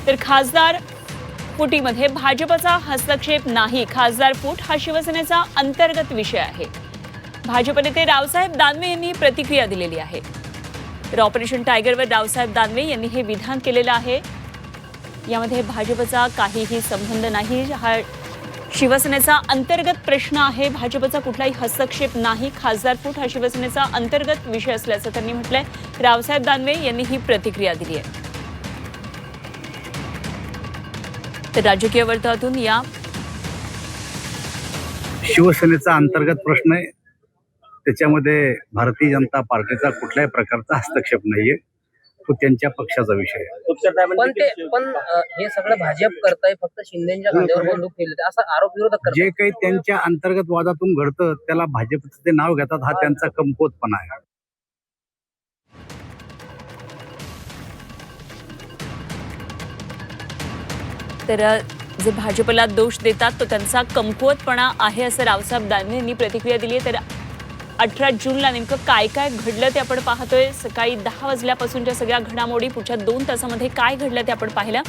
तर खासदार फुटीमध्ये भाजपचा हस्तक्षेप नाही, खासदार फूट हा शिवसेनेचा अंतर्गत विषय आहे. भाजप नेते रावसाहेब दानवे यांनी प्रतिक्रिया दिलेली आहे. तर ऑपरेशन टायगरवर रावसाहेब दानवे यांनी हे विधान केलेलं आहे. यामध्ये भाजपचा काहीही संबंध नाही, हा शिवसेनेचा अंतर्गत प्रश्न आहे. भाजपचा कुठलाही हस्तक्षेप नाही, खासदार फूट हा शिवसेनेचा अंतर्गत विषय असल्याचं त्यांनी म्हटलंय. रावसाहेब दानवे यांनी ही प्रतिक्रिया दिली आहे. तर राजकीय वर्तुळातून या शिवसेनेचा अंतर्गत प्रश्न आहे, त्याच्यामध्ये भारतीय जनता पार्टीचा कुठल्याही प्रकारचा हस्तक्षेप नाहीये, तो त्यांच्या पक्षाचा विषय आहे. पण हे सगळं भाजप करताय, फक्त शिंदेच्या खांद्यावर बंदूक ठेवली असा आरोप विरोधक करतात. जे काही त्यांच्या अंतर्गत वादातून घडतं त्याला भाजपचं ते नाव घेतात, हा त्यांचा कमकुवतपणा आहे. तर जे भाजपला दोष देतात तो त्यांचा कमकुवतपणा आहे असं रावसाहेब दानवे यांनी प्रतिक्रिया दिली आहे. तर 18 जूनला नेमकं काय काय घडलं ते आपण पाहतोय. सकाळी 10 वाजल्यापासूनच्या सगळ्या घडामोडी पुढच्या 2 तासामध्ये काय घडलं ते आपण पाहिलं.